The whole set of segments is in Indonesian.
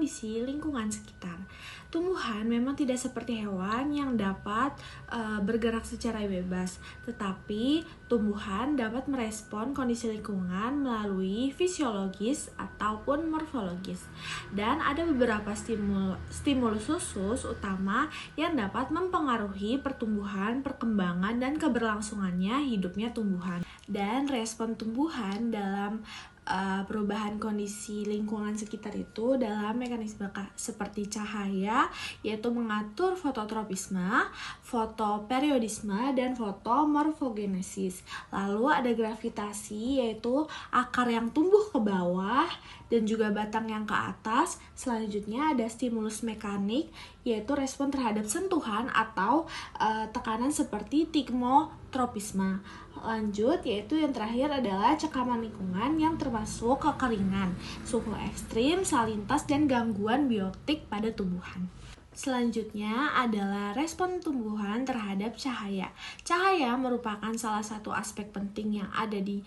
kondisi lingkungan sekitar. Tumbuhan memang tidak seperti hewan yang dapat bergerak secara bebas, tetapi tumbuhan dapat merespon kondisi lingkungan melalui fisiologis ataupun morfologis. Dan ada beberapa stimulus khusus utama yang dapat mempengaruhi pertumbuhan, perkembangan, dan keberlangsungannya hidupnya tumbuhan. Dan respon tumbuhan dalam perubahan kondisi lingkungan sekitar itu dalam mekanisme seperti cahaya, yaitu mengatur fototropisme, fotoperiodisme, dan fotomorfogenesis. Lalu ada gravitasi, yaitu akar yang tumbuh ke bawah dan juga batang yang ke atas. Selanjutnya ada stimulus mekanik, yaitu respon terhadap sentuhan atau tekanan seperti tigmotropisme. Lanjut, yaitu yang terakhir adalah cekaman lingkungan yang termasuk kekeringan, suhu ekstrim, salintas, dan gangguan biotik pada tumbuhan. Selanjutnya adalah respon tumbuhan terhadap cahaya. Cahaya merupakan salah satu aspek penting yang ada di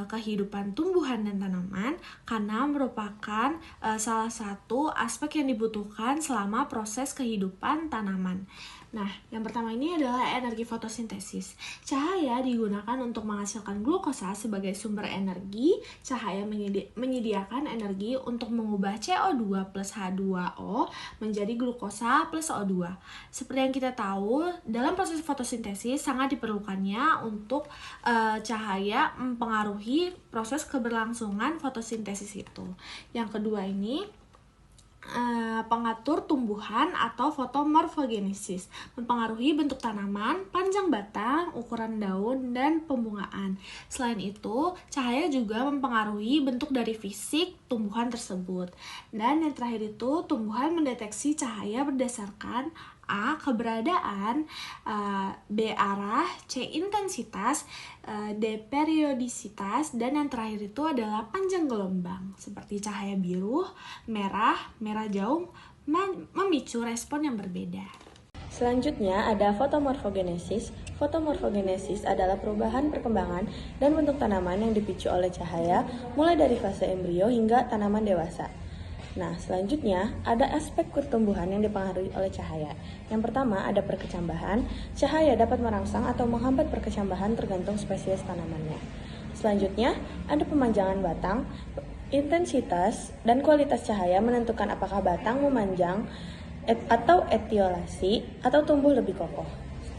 kehidupan tumbuhan dan tanaman karena merupakan salah satu aspek yang dibutuhkan selama proses kehidupan tanaman. Nah, yang pertama ini adalah energi fotosintesis. Cahaya digunakan untuk menghasilkan glukosa sebagai sumber energi. Cahaya menyediakan energi untuk mengubah CO2 plus H2O menjadi glukosa plus O2. Seperti yang kita tahu, dalam proses fotosintesis sangat diperlukannya untuk cahaya mempengaruhi proses keberlangsungan fotosintesis itu. Yang kedua ini pengatur tumbuhan atau fotomorfogenesis, mempengaruhi bentuk tanaman, panjang batang, ukuran daun, dan pembungaan. Selain itu, cahaya juga mempengaruhi bentuk dari fisik tumbuhan tersebut. Dan yang terakhir itu, tumbuhan mendeteksi cahaya berdasarkan A. Keberadaan, B. Arah, C. Intensitas, D. Periodisitas, dan yang terakhir itu adalah panjang gelombang seperti cahaya biru, merah jauh memicu respon yang berbeda. Selanjutnya ada fotomorfogenesis. Fotomorfogenesis adalah perubahan perkembangan dan bentuk tanaman yang dipicu oleh cahaya mulai dari fase embrio hingga tanaman dewasa. Nah, selanjutnya ada aspek pertumbuhan yang dipengaruhi oleh cahaya. Yang pertama ada perkecambahan. Cahaya dapat merangsang atau menghambat perkecambahan tergantung spesies tanamannya. Selanjutnya ada pemanjangan batang. Intensitas dan kualitas cahaya menentukan apakah batang memanjang atau etiolasi atau tumbuh lebih kokoh.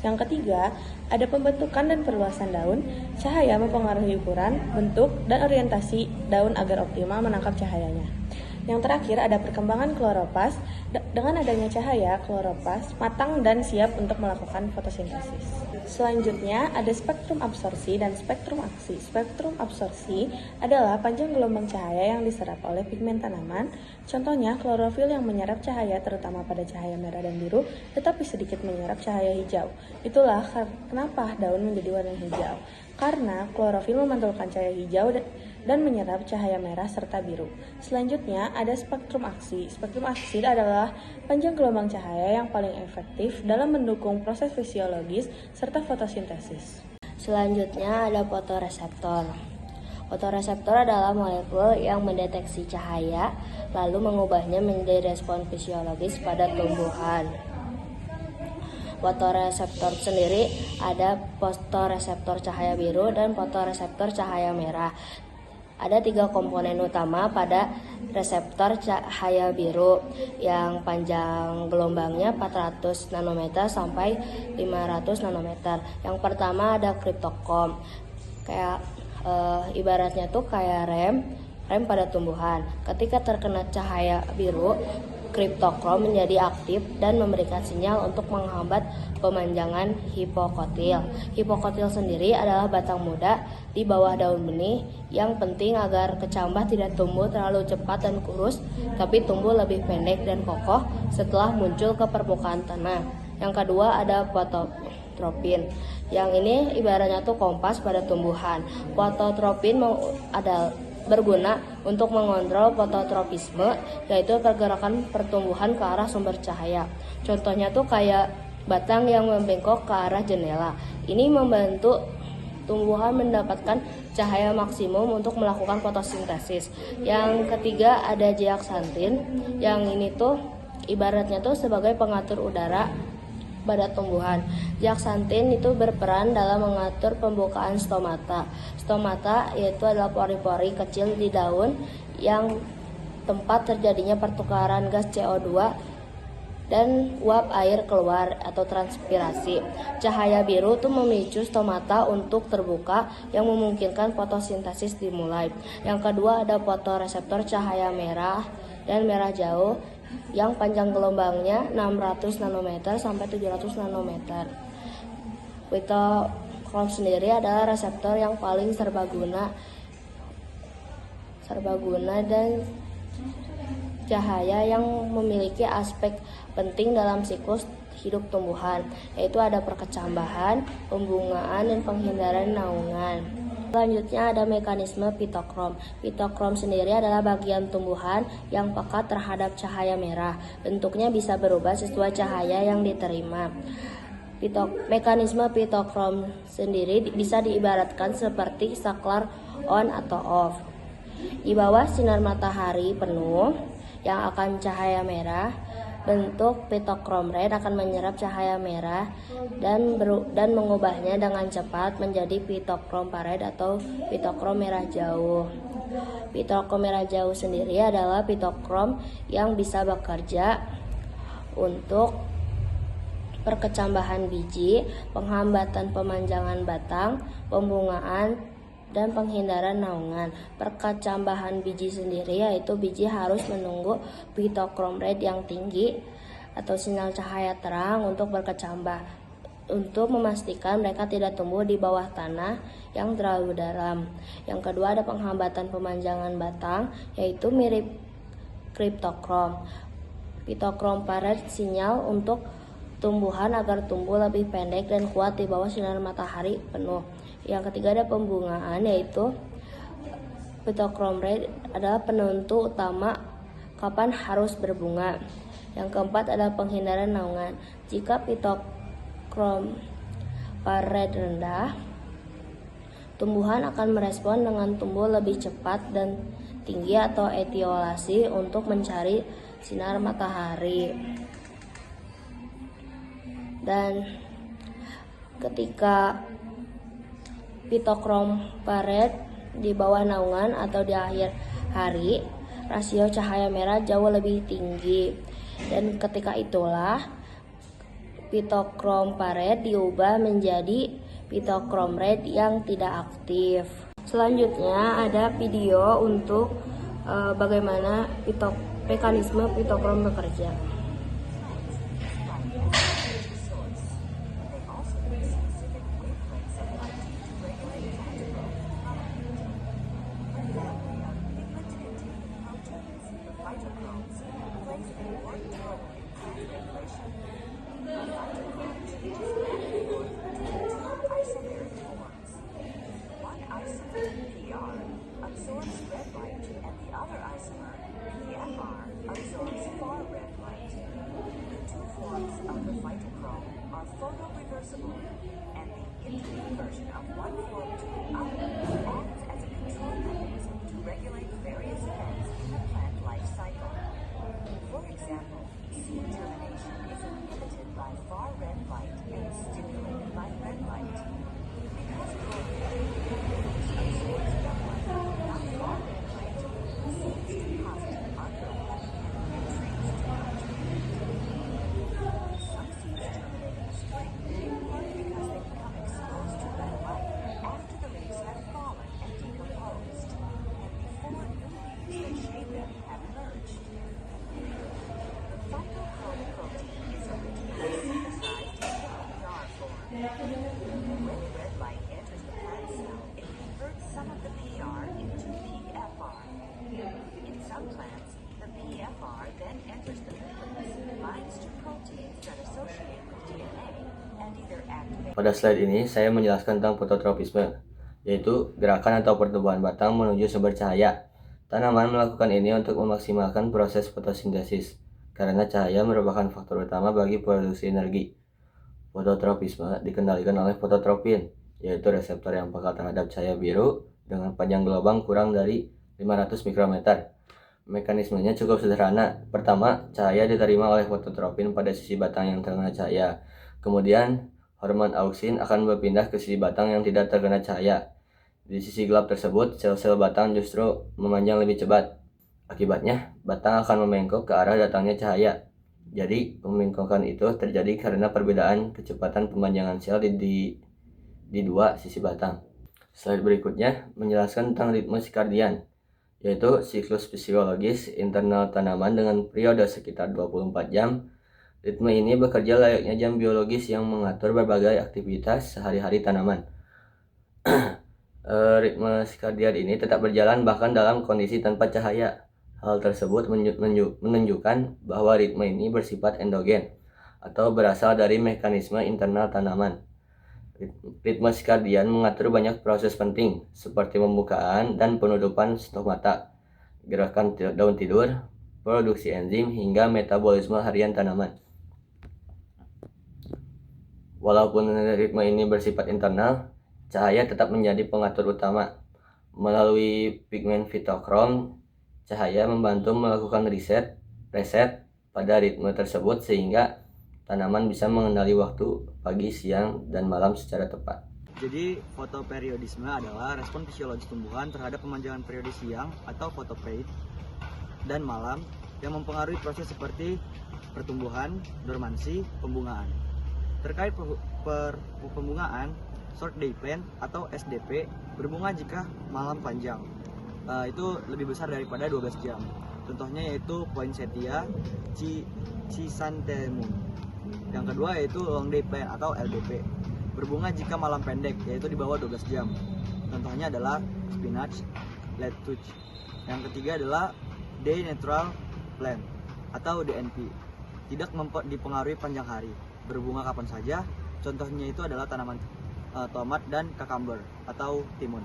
Yang ketiga, ada pembentukan dan perluasan daun. Cahaya mempengaruhi ukuran, bentuk, dan orientasi daun agar optimal menangkap cahayanya. Yang terakhir ada perkembangan kloropas. Dengan adanya cahaya, kloropas matang dan siap untuk melakukan fotosintesis. Selanjutnya ada spektrum absorpsi dan spektrum aksi. Spektrum absorpsi adalah panjang gelombang cahaya yang diserap oleh pigmen tanaman. Contohnya klorofil yang menyerap cahaya terutama pada cahaya merah dan biru, tetapi sedikit menyerap cahaya hijau. Itulah kenapa daun menjadi warna hijau. Karena klorofil memantulkan cahaya hijau dan menyerap cahaya merah serta biru. Selanjutnya ada spektrum aksi. Spektrum aksi adalah panjang gelombang cahaya yang paling efektif dalam mendukung proses fisiologis serta fotosintesis. Selanjutnya ada fotoreseptor. Fotoreseptor adalah molekul yang mendeteksi cahaya lalu mengubahnya menjadi respon fisiologis pada tumbuhan. Fotoreseptor sendiri ada fotoreseptor cahaya biru dan fotoreseptor cahaya merah. Ada 3 komponen utama pada reseptor cahaya biru yang panjang gelombangnya 400 nanometer sampai 500 nanometer. Yang pertama ada kriptokom. Ibaratnya tuh kayak rem pada tumbuhan. Ketika terkena cahaya biru, kriptokrom menjadi aktif dan memberikan sinyal untuk menghambat pemanjangan hipokotil. Hipokotil sendiri adalah batang muda di bawah daun benih yang penting agar kecambah tidak tumbuh terlalu cepat dan kurus, tapi tumbuh lebih pendek dan kokoh setelah muncul ke permukaan tanah. Yang kedua ada fototropin. Yang ini ibaratnya tuh kompas pada tumbuhan. Fototropin berguna untuk mengontrol fototropisme, yaitu pergerakan pertumbuhan ke arah sumber cahaya. Contohnya tuh kayak batang yang membengkok ke arah jendela. Ini membantu tumbuhan mendapatkan cahaya maksimum untuk melakukan fotosintesis. Yang ketiga ada zeaksantin, yang ini tuh ibaratnya tuh sebagai pengatur udara pada tumbuhan. Zeaksantin itu berperan dalam mengatur pembukaan stomata. Stomata yaitu adalah pori-pori kecil di daun yang tempat terjadinya pertukaran gas CO2 dan uap air keluar atau transpirasi. Cahaya biru itu memicu stomata untuk terbuka yang memungkinkan fotosintesis dimulai. Yang kedua ada fotoreseptor cahaya merah dan merah jauh yang panjang gelombangnya 600 nanometer sampai 700 nanometer. Phytochrome sendiri adalah reseptor yang paling serbaguna dan cahaya yang memiliki aspek penting dalam siklus hidup tumbuhan, yaitu ada perkecambahan, pembungaan, dan penghindaran naungan. Selanjutnya ada mekanisme phytochrome. Phytochrome sendiri adalah bagian tumbuhan yang peka terhadap cahaya merah. Bentuknya bisa berubah sesuai cahaya yang diterima. Mekanisme phytochrome sendiri bisa diibaratkan seperti saklar on atau off. Di bawah sinar matahari penuh yang akan cahaya merah, bentuk phytochrome red akan menyerap cahaya merah dan mengubahnya dengan cepat menjadi phytochrome red atau phytochrome merah jauh. Phytochrome merah jauh sendiri adalah phytochrome yang bisa bekerja untuk perkecambahan biji, penghambatan pemanjangan batang, pembungaan, dan penghindaran naungan. Perkecambahan biji sendiri yaitu biji harus menunggu phytochrome red yang tinggi atau sinyal cahaya terang untuk berkecambah, untuk memastikan mereka tidak tumbuh di bawah tanah yang terlalu dalam. Yang kedua ada penghambatan pemanjangan batang, yaitu mirip cryptochrome. Phytochrome red sinyal untuk tumbuhan agar tumbuh lebih pendek dan kuat di bawah sinar matahari penuh. Yang ketiga ada pembungaan, yaitu phytochrome red adalah penentu utama kapan harus berbunga. Yang keempat ada penghindaran naungan. Jika phytochrome red rendah, tumbuhan akan merespon dengan tumbuh lebih cepat dan tinggi atau etiolasi untuk mencari sinar matahari. Dan ketika phytochrome red di bawah naungan atau di akhir hari, rasio cahaya merah jauh lebih tinggi. Dan ketika itulah phytochrome red diubah menjadi phytochrome red yang tidak aktif. Selanjutnya ada video untuk bagaimana mekanisme phytochrome bekerja. Absorbs red light, and the other isomer, PFR, absorbs far red light. The two forms of the phytochrome are photoreversible, and the interleaved version of one form to the other acts as a control mechanism to regulate various events in the plant life cycle. For example, seed germination is inhibited by far red light and stimulated by red light. Because absorbs red light, not far red light, seeds deposit unrecovered nutrients to some seeds germinate in spring, in part because they become exposed to red light after the leaves have fallen and decomposed, and before new leaves that shade them have emerged. The phytochrome protein is originally synthesized in the PR form. When red light enters the plant cell, it converts some of the PR into PFR. In some plants, the PFR then enters the nucleus, binds to proteins that associate with DNA, and either activate. Pada slide ini, saya menjelaskan tentang fototropisme, yaitu gerakan atau pertumbuhan batang menuju sumber cahaya. Tanaman melakukan ini untuk memaksimalkan proses fotosintesis, karena cahaya merupakan faktor utama bagi produksi energi. Fototropisme dikendalikan oleh fototropin, yaitu reseptor yang peka terhadap cahaya biru dengan panjang gelombang kurang dari 500 mikrometer. Mekanismenya cukup sederhana. Pertama, cahaya diterima oleh fototropin pada sisi batang yang terkena cahaya. Kemudian, hormon auksin akan berpindah ke sisi batang yang tidak terkena cahaya. Di sisi gelap tersebut, sel-sel batang justru memanjang lebih cepat. Akibatnya, batang akan membengkok ke arah datangnya cahaya. Jadi, pembengkokan itu terjadi karena perbedaan kecepatan pemanjangan sel di dua sisi batang. Slide berikutnya menjelaskan tentang ritme sirkadian, yaitu siklus fisiologis internal tanaman dengan periode sekitar 24 jam. Ritme ini bekerja layaknya jam biologis yang mengatur berbagai aktivitas sehari-hari tanaman. Ritme sirkadian ini tetap berjalan bahkan dalam kondisi tanpa cahaya. Hal tersebut menunjukkan bahwa ritme ini bersifat endogen atau berasal dari mekanisme internal tanaman. Ritme sirkadian mengatur banyak proses penting seperti pembukaan dan penutupan stomata, gerakan daun tidur, produksi enzim, hingga metabolisme harian tanaman. Walaupun ritme ini bersifat internal, cahaya tetap menjadi pengatur utama. Melalui pigmen fitokrom, cahaya membantu melakukan reset pada ritme tersebut sehingga tanaman bisa mengenali waktu pagi, siang, dan malam secara tepat. Jadi, fotoperiodisme adalah respon fisiologis tumbuhan terhadap pemanjangan periode siang atau photopeid dan malam yang mempengaruhi proses seperti pertumbuhan, dormansi, pembungaan. Terkait pembungaan, short day plant atau SDP berbunga jika malam panjang. Itu lebih besar daripada 12 jam. Contohnya yaitu poinsettia chrysanthemum. Yang kedua yaitu long day plant atau LDP. Berbunga jika malam pendek, yaitu di bawah 12 jam. Contohnya adalah spinach, lettuce. Yang ketiga adalah day natural plant atau DNP. Tidak dipengaruhi panjang hari. Berbunga kapan saja. Contohnya itu adalah tanaman tomat dan cucumber atau timun.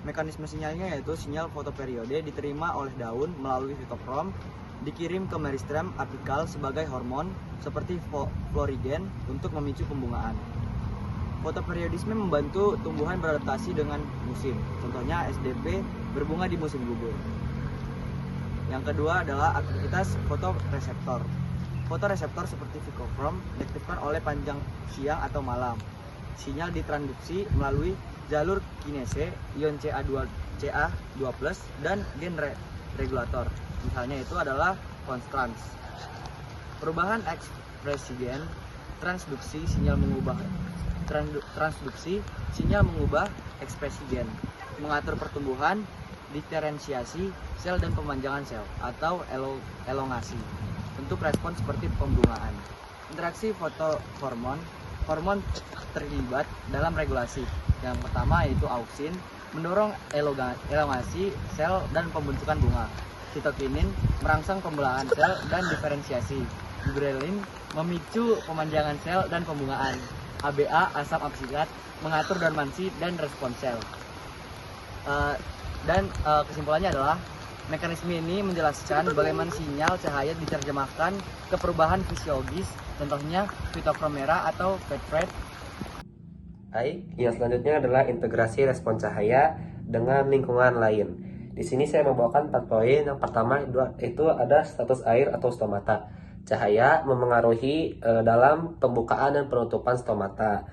Mekanisme sinyalnya yaitu sinyal fotoperiode diterima oleh daun melalui fitokrom, dikirim ke meristem apikal sebagai hormon seperti florigen untuk memicu pembungaan. Fotoperiodisme membantu tumbuhan beradaptasi dengan musim. Contohnya SDP berbunga di musim gugur. Yang kedua adalah aktivitas fotoreseptor. Fotoreseptor seperti fitokrom diaktifkan oleh panjang siang atau malam. Sinyal ditransduksi melalui jalur kinase ion CA2+, dan gen regulator. Misalnya itu adalah constrans. Perubahan ekspresi gen, transduksi sinyal mengubah ekspresi gen, mengatur pertumbuhan, diferensiasi sel dan pemanjangan sel atau elongasi untuk respon seperti pembungaan. Interaksi fotohormon, hormon terlibat dalam regulasi. Yang pertama yaitu auksin, mendorong elongasi sel dan pembentukan bunga. Sitokinin merangsang pembelahan sel dan diferensiasi. Gibberellin memicu pemanjangan sel dan pembungaan. ABA, asam absikat, mengatur dormansi dan respon sel. Kesimpulannya adalah mekanisme ini menjelaskan bagaimana sinyal cahaya diterjemahkan ke perubahan fisiologis, contohnya fitokrom merah atau fat. Baik, yang selanjutnya adalah integrasi respon cahaya dengan lingkungan lain. Di sini saya membawakan 4 poin. Yang pertama itu ada status air atau stomata. Cahaya memengaruhi dalam pembukaan dan penutupan stomata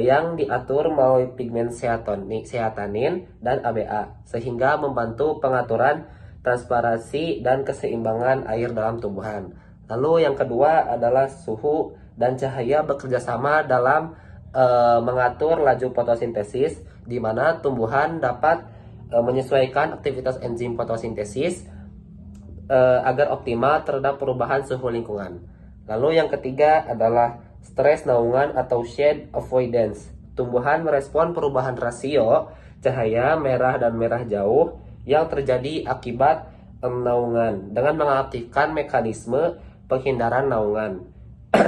yang diatur melalui pigmen seatanin dan ABA sehingga membantu pengaturan transparansi dan keseimbangan air dalam tumbuhan. Lalu yang kedua adalah suhu dan cahaya bekerja sama dalam mengatur laju fotosintesis, di mana tumbuhan dapat menyesuaikan aktivitas enzim fotosintesis agar optimal terhadap perubahan suhu lingkungan. Lalu yang ketiga adalah stres naungan atau shade avoidance. Tumbuhan merespon perubahan rasio cahaya merah dan merah jauh yang terjadi akibat naungan dengan mengaktifkan mekanisme penghindaran naungan.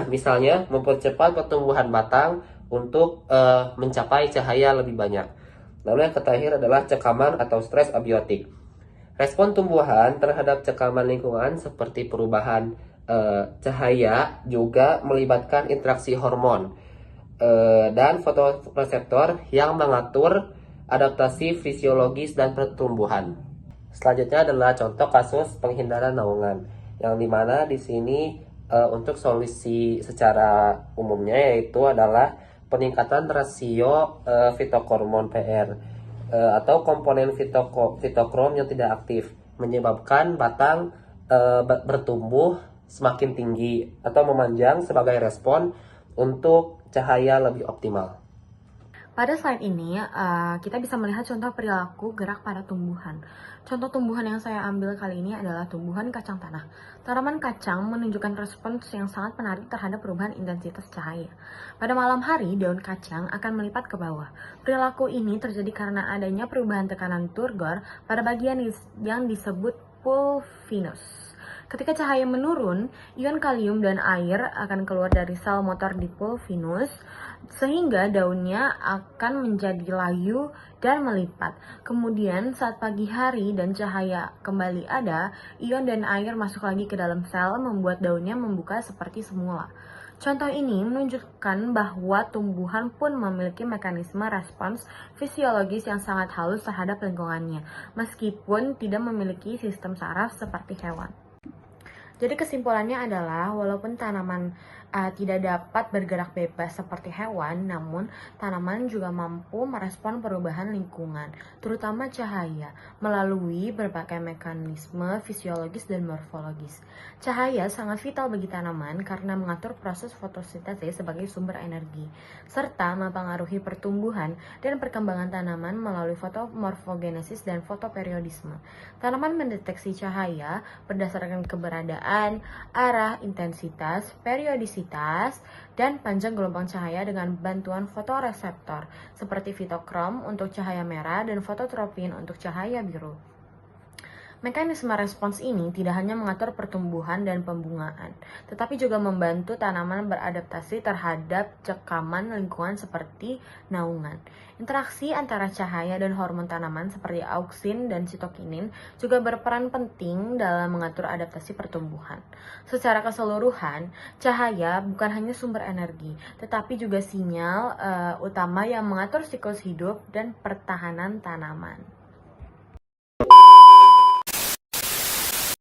Misalnya mempercepat pertumbuhan batang untuk mencapai cahaya lebih banyak. Lalu yang terakhir adalah cekaman atau stres abiotik. Respon tumbuhan terhadap cekaman lingkungan seperti perubahan cahaya juga melibatkan interaksi hormon. dan fotoreseptor yang mengatur adaptasi fisiologis dan pertumbuhan. Selanjutnya adalah contoh kasus penghindaran naungan, yang dimana di sini untuk solusi secara umumnya yaitu adalah peningkatan rasio fitohormon PR atau komponen fitokrom yang tidak aktif, menyebabkan batang bertumbuh semakin tinggi atau memanjang sebagai respon untuk cahaya lebih optimal. Pada slide ini, kita bisa melihat contoh perilaku gerak pada tumbuhan. Contoh tumbuhan yang saya ambil kali ini adalah tumbuhan kacang tanah. Tanaman kacang menunjukkan respons yang sangat menarik terhadap perubahan intensitas cahaya. Pada malam hari, daun kacang akan melipat ke bawah. Perilaku ini terjadi karena adanya perubahan tekanan turgor pada bagian yang disebut pulvinus. Ketika cahaya menurun, ion kalium dan air akan keluar dari sel motor di pulvinus, sehingga daunnya akan menjadi layu dan melipat. Kemudian saat pagi hari dan cahaya kembali ada, ion dan air masuk lagi ke dalam sel, membuat daunnya membuka seperti semula. Contoh ini menunjukkan bahwa tumbuhan pun memiliki mekanisme respons fisiologis yang sangat halus terhadap lingkungannya, meskipun tidak memiliki sistem saraf seperti hewan. Jadi kesimpulannya adalah walaupun tanaman tidak dapat bergerak bebas seperti hewan, namun tanaman juga mampu merespon perubahan lingkungan, terutama cahaya, melalui berbagai mekanisme fisiologis dan morfologis. Cahaya sangat vital bagi tanaman karena mengatur proses fotosintesis sebagai sumber energi, serta mempengaruhi pertumbuhan dan perkembangan tanaman melalui fotomorfogenesis dan fotoperiodisme. Tanaman mendeteksi cahaya berdasarkan keberadaan, arah, intensitas, periodisitas, dan panjang gelombang cahaya dengan bantuan fotoreseptor seperti fitokrom untuk cahaya merah dan fototropin untuk cahaya biru. Mekanisme respons ini tidak hanya mengatur pertumbuhan dan pembungaan, tetapi juga membantu tanaman beradaptasi terhadap cekaman lingkungan seperti naungan. Interaksi antara cahaya dan hormon tanaman seperti auksin dan sitokinin juga berperan penting dalam mengatur adaptasi pertumbuhan. Secara keseluruhan, cahaya bukan hanya sumber energi, tetapi juga sinyal utama yang mengatur siklus hidup dan pertahanan tanaman.